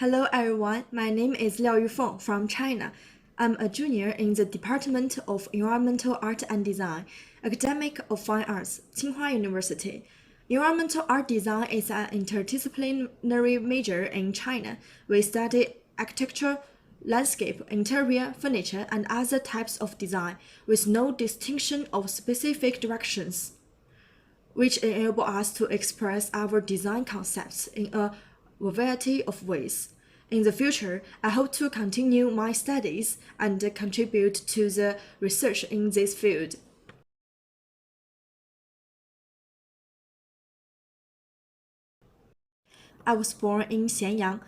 Hello everyone, my name is Liao Yufeng from China. I'm a junior in the Department of Environmental Art and Design, Academic of Fine Arts, Tsinghua University. Environmental art design is an interdisciplinary major in China. We study architecture, landscape, interior, furniture, and other types of design with no distinction of specific directions, which enable us to express our design concepts in a variety of ways. In the future, I hope to continue my studies and contribute to the research in this field. I was born in Xianyang,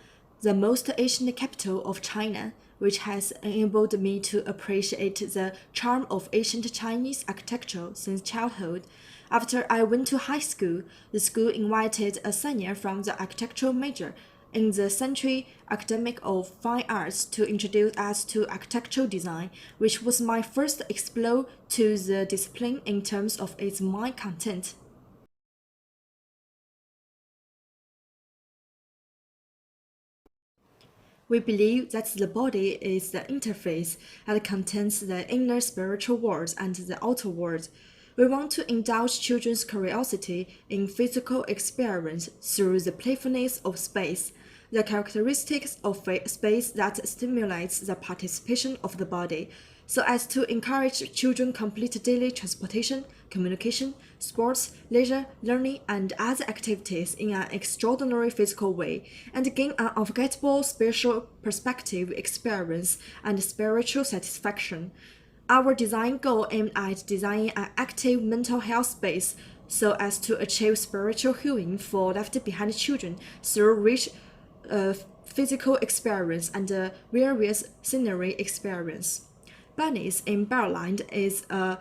the most ancient capital of China, which has enabled me to appreciate the charm of ancient Chinese architecture since childhood. After I went to high school, the school invited a senior from the architectural major in the Century Academic of Fine Arts to introduce us to architectural design, which was my first explore to the discipline in terms of its main content. We believe that the body is the interface that contains the inner spiritual world and the outer world. We want to indulge children's curiosity in physical experience through the playfulness of space, the characteristics of space that stimulates the participation of the body, so as to encourage children complete daily transportation, communication, sports, leisure, learning, and other activities in an extraordinary physical way, and gain an unforgettable spiritual perspective experience and spiritual satisfaction. Our design goal aimed at designing an active mental health space so as to achieve spiritual healing for left-behind children through rich physical experience and various scenery experience. Bunnies in Burrowland is a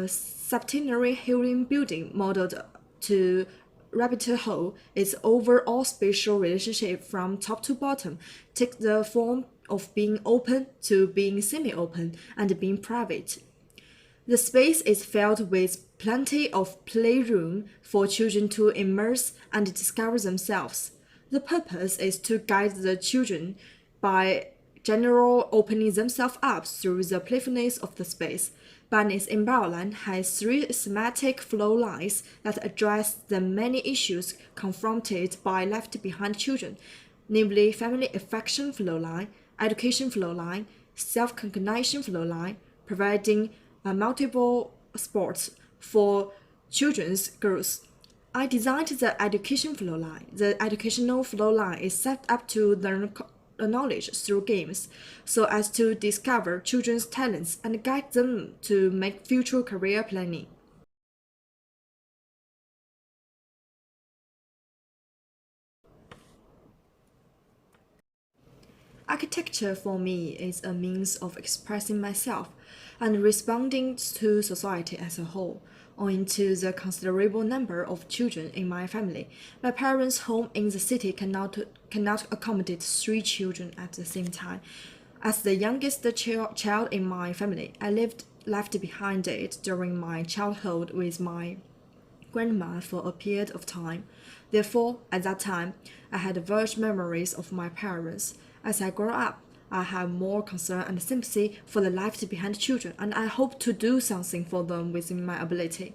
subterranean healing building modeled to rabbit hole. Its overall spatial relationship from top to bottom takes the form of being open to being semi-open and being private. The space is filled with plenty of playroom for children to immerse and discover themselves. The purpose is to guide the children by generally opening themselves up through the playfulness of the space. Bunnies in Burrowland has three thematic flow lines that address the many issues confronted by left-behind children, namely family affection flow line, education flow line, self-recognition flow line, providing multiple sports for children's growth. I designed the education flow line. The educational flow line is set up to learn knowledge through games, so as to discover children's talents and guide them to make future career planning. Architecture for me is a means of expressing myself and responding to society as a whole. Owing to the considerable number of children in my family, my parents' home in the city cannot accommodate 3 children at the same time. As the youngest child in my family, I lived left behind it during my childhood with my grandma for a period of time. Therefore, at that time, I had vivid memories of my parents. As I grow up, I have more concern and sympathy for the left-behind children, and I hope to do something for them within my ability.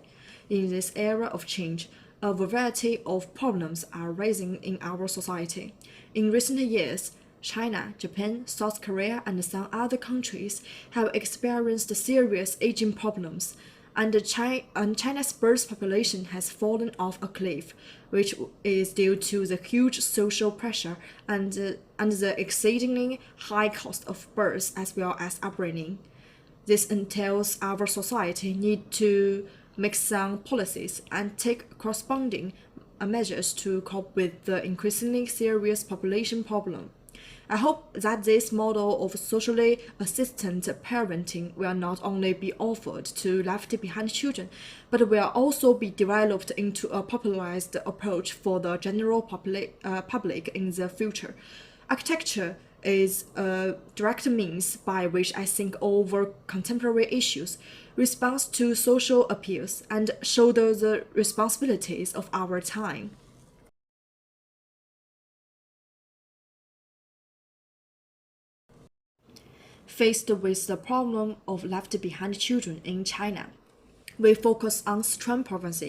In this era of change, a variety of problems are rising in our society. In recent years, China, Japan, South Korea, and some other countries have experienced serious aging problems, and China's birth population has fallen off a cliff, which is due to the huge social pressure and the exceedingly high cost of birth as well as upbringing. This entails our society need to make some policies and take corresponding measures to cope with the increasingly serious population problem. I hope that this model of socially assistant parenting will not only be offered to left-behind children, but will also be developed into a popularized approach for the general public in the future. Architecture is a direct means by which I think over contemporary issues, respond to social appeals, and shoulder the responsibilities of our time. Faced with the problem of left behind children in China, we focus on Sichuan province.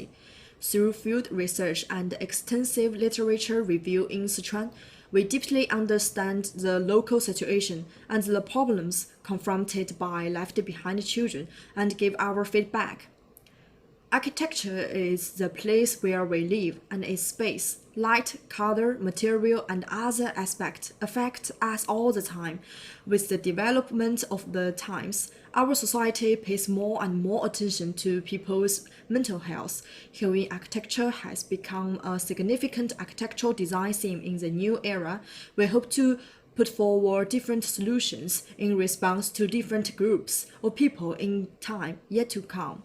Through field research and extensive literature review in Sichuan, we deeply understand the local situation and the problems confronted by left behind children and give our feedback. Architecture is the place where we live, and its space, light, color, material, and other aspects affect us all the time. With the development of the times, our society pays more and more attention to people's mental health. Healing architecture has become a significant architectural design theme in the new era. We hope to put forward different solutions in response to different groups or people in time yet to come.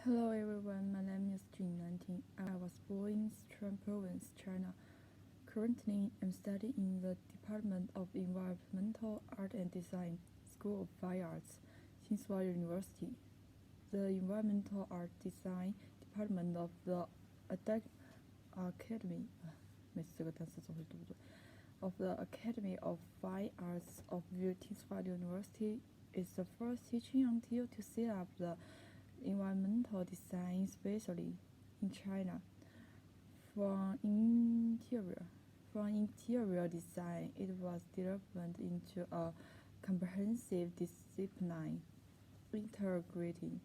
Hello everyone, my name is Jing Lanting. I was born in Sichuan Province, China. Currently, I'm studying in the Department of Environmental Art and Design, School of Fine Arts, Tsinghua University. The Environmental Art Design Department of the Academy of the Academy of Fine Arts of Tsinghua University is the first teaching until to set up the environmental design, especially in China. From interior design, it was developed into a comprehensive discipline, integrating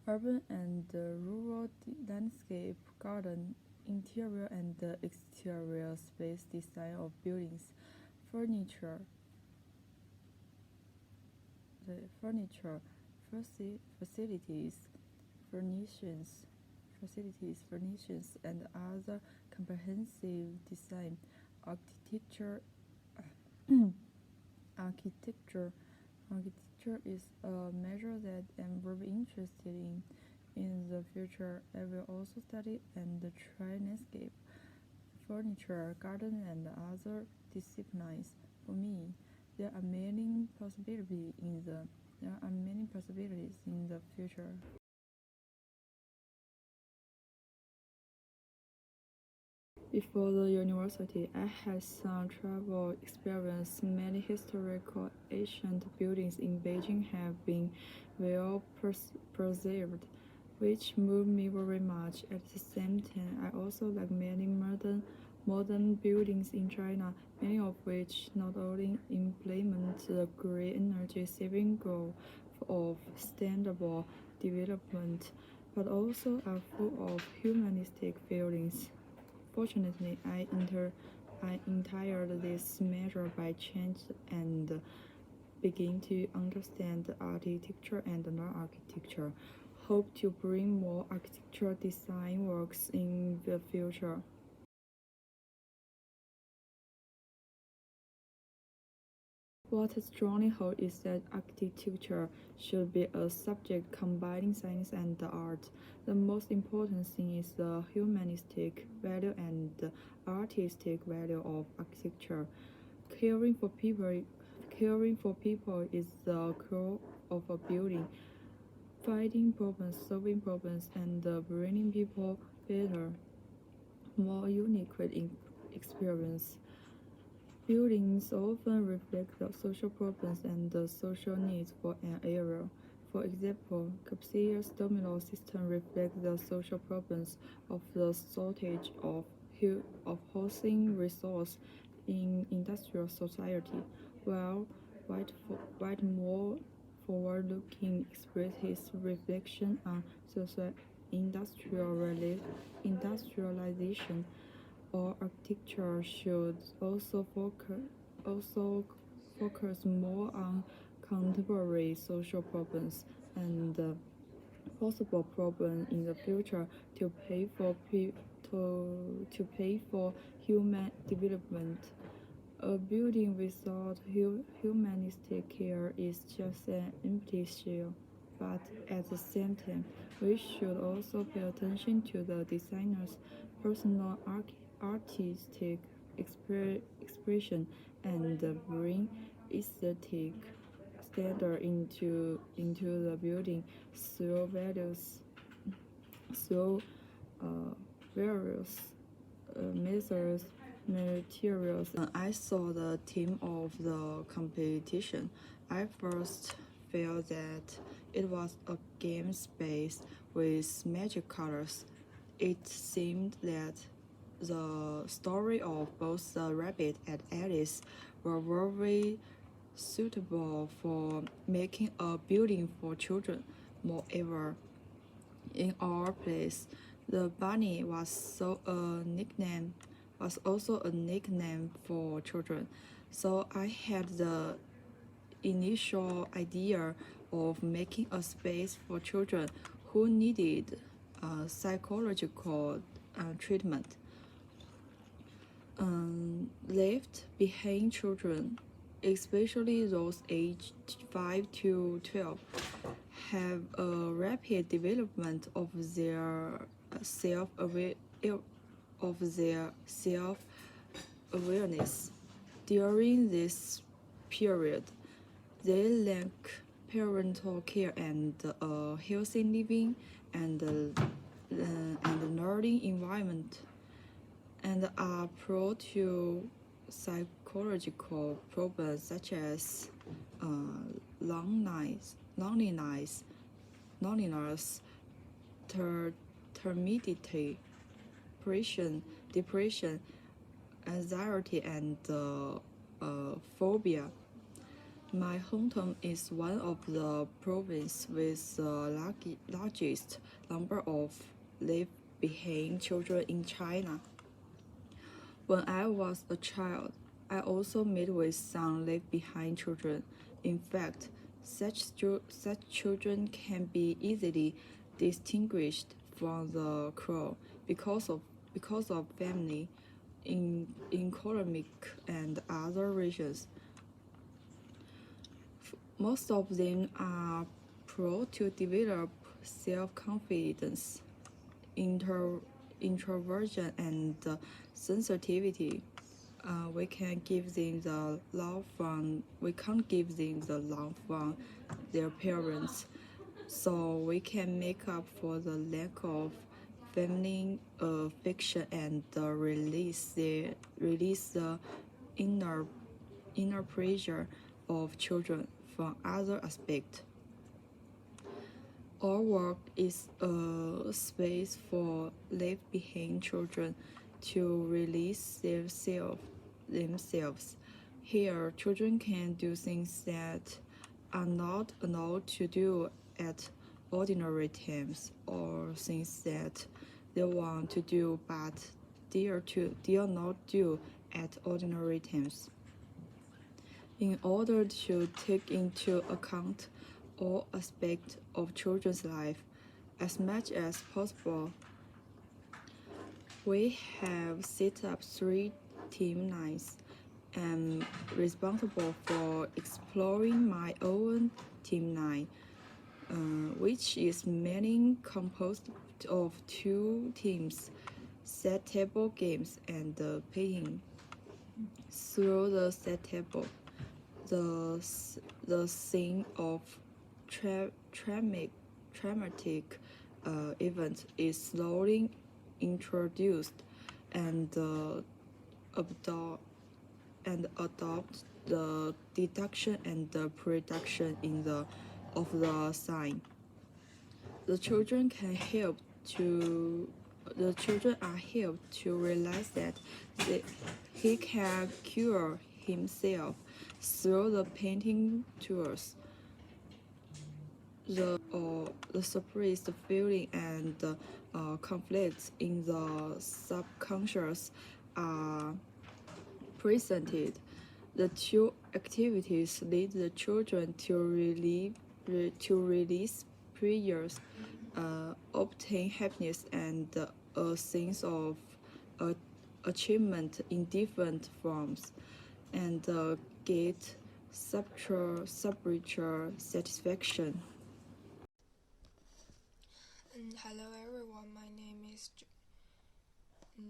urban and rural landscape, garden, interior and exterior space design of buildings, furniture, facilities, furnishings, and other comprehensive design. Architecture is a measure that I'm very interested in. In the future, I will also study and try landscape, furniture, garden, and other disciplines. For me, there are many possibilities in the future. Before the university, I had some travel experience. Many historical ancient buildings in Beijing have been well preserved, which moved me very much. At the same time, I also like many modern buildings in China, many of which not only implement the great energy saving goal of sustainable development, but also are full of humanistic feelings. Fortunately, I entered this measure by chance and begin to understand architecture and non-architecture. Hope to bring more architectural design works in the future. What I strongly hold is that architecture should be a subject combining science and art. The most important thing is the humanistic value and the artistic value of architecture. Caring for people is the core of a building. Fighting problems, solving problems, and bringing people better, more unique experience. Buildings often reflect the social problems and the social needs for an area. For example, Capsia's domino system reflects the social problems of the shortage of housing resource in industrial society, while White more forward-looking express his reflection on social industrialization. Or architecture should also focus more on contemporary social problems and possible problems in the future to pay for human development. A building without humanistic care is just an empty shell. But at the same time, we should also pay attention to the designer's personal artistic expression and bring aesthetic standard into the building through through various methods materials. When I saw the theme of the competition, I first felt that it was a game space with magic colors. It seemed that the story of both the rabbit and Alice were very suitable for making a building for children. Moreover, in our place, the bunny was also a nickname for children. So I had the initial idea of making a space for children who needed psychological treatment. Left behind children, especially those aged 5 to 12, have a rapid development of their self-awareness. During this period, they lack parental care and a healthy living and learning environment, and are prone to psychological problems such as loneliness, timidity, depression, anxiety, and phobia. My hometown is one of the provinces with the largest number of left-behind children in China. When I was a child, I also met with some left-behind children. In fact, such children can be easily distinguished from the crowd because of family, economic, and other reasons. Most of them are prone to develop self-confidence, introversion, and sensitivity. We can't give them the love from their parents, so we can make up for the lack of feminine affection and release the inner pressure of children from other aspects. Our work is a space for left-behind children to release themselves. Here, children can do things that are not allowed to do at ordinary times, or things that they want to do but dare not do at ordinary times. In order to take into account all aspects of children's life as much as possible, we have set up 3 team lines. I'm responsible for exploring my own team line, which is mainly composed of 2 teams, set table games and painting. Through the set table, the scene of traumatic event is slowly introduced, and adopt the deduction and the production of the sign. The children are helped to realize that he can cure himself through the painting tools. The suppressed feeling and conflicts in the subconscious are presented. The 2 activities lead the children to release prayers, obtain happiness and a sense of achievement in different forms, and get spiritual satisfaction. Hello everyone, my name is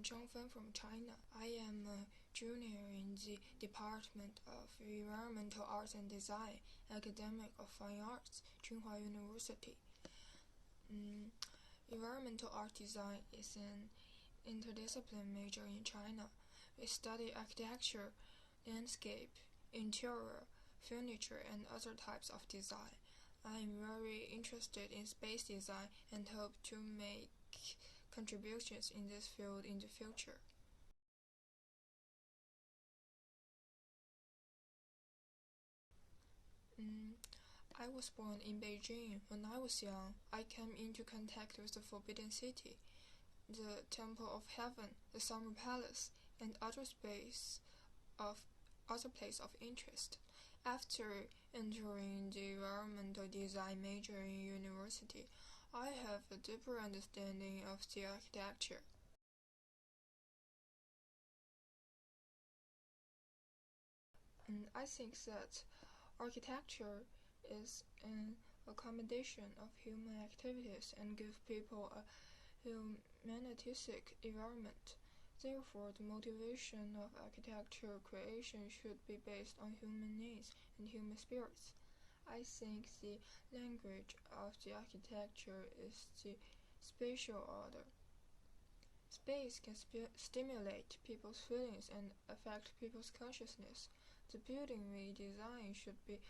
Zhang from China. I am a junior in the Department of Environmental Arts and Design, Academic of Fine Arts, Tsinghua University. Environmental art design is an interdisciplinary major in China. We study architecture, landscape, interior, furniture, and other types of design. I am very interested in space design and hope to make contributions in this field in the future. I was born in Beijing. When I was young, I came into contact with the Forbidden City, the Temple of Heaven, the Summer Palace, and other places of interest. After entering the environmental design major in university, I have a deeper understanding of the architecture. I think that architecture is an accommodation of human activities and give people a humanistic environment. Therefore, the motivation of architecture creation should be based on human needs and human spirits. I think the language of the architecture is the spatial order. Space can stimulate people's feelings and affect people's consciousness. The building we design should be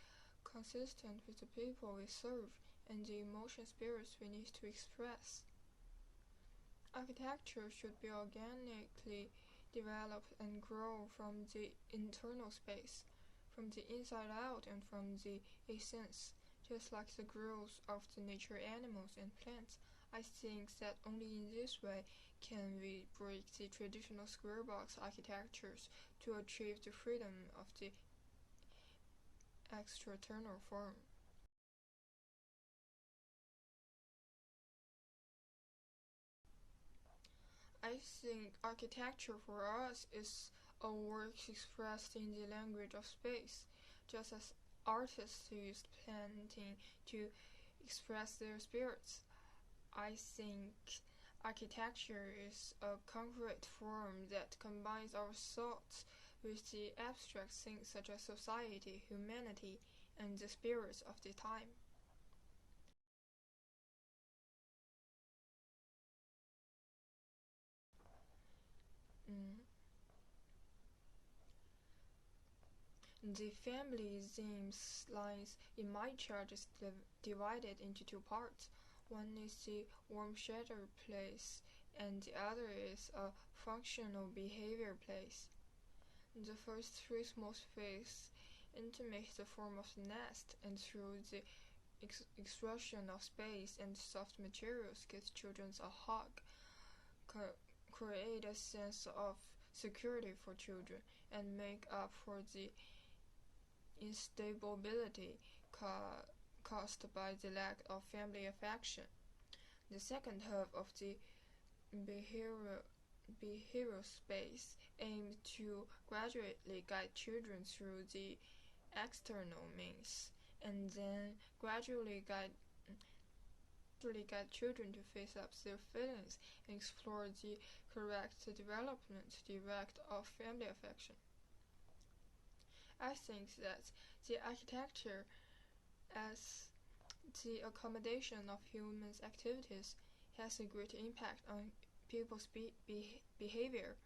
consistent with the people we serve and the emotion spirits we need to express. Architecture should be organically developed and grow from the internal space, from the inside out and from the essence, just like the growth of the nature animals and plants. I think that only in this way can we break the traditional square box architectures to achieve the freedom of the external form. I think architecture for us is a work expressed in the language of space, just as artists use painting to express their spirits. I think architecture is a concrete form that combines our thoughts with the abstract things such as society, humanity, and the spirits of the time. The family themes lines in my chart is divided into two parts. One is the warm shelter place, and the other is a functional behavior place. The first three small spaces intimate the form of the nest, and through the extraction of space and soft materials give children a hug, create a sense of security for children, and make up for the instability caused by the lack of family affection. The second half of the behavioral space aims to gradually guide children through the external means, and then gradually guide children to face up their feelings and explore the correct development direct of family affection. I think that the architecture as the accommodation of humans' activities has a great impact on people's behavior,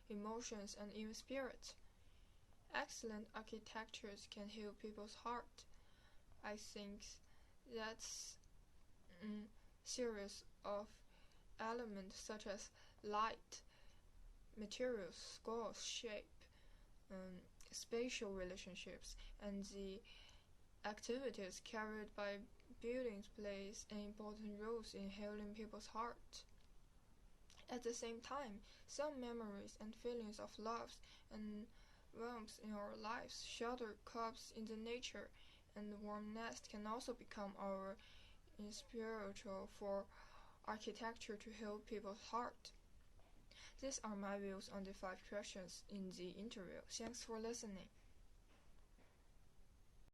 emotions, and even spirit. Excellent architectures can heal people's heart. I think that's a series of elements such as light, materials, scales, shape, spatial relationships, and the activities carried by buildings plays an important role in healing people's heart. At the same time, some memories and feelings of love and warmth in our lives, shelter cups in the nature, and the warm nest can also become our spiritual for architecture to heal people's heart. These are my views on the 5 questions in the interview. Thanks for listening.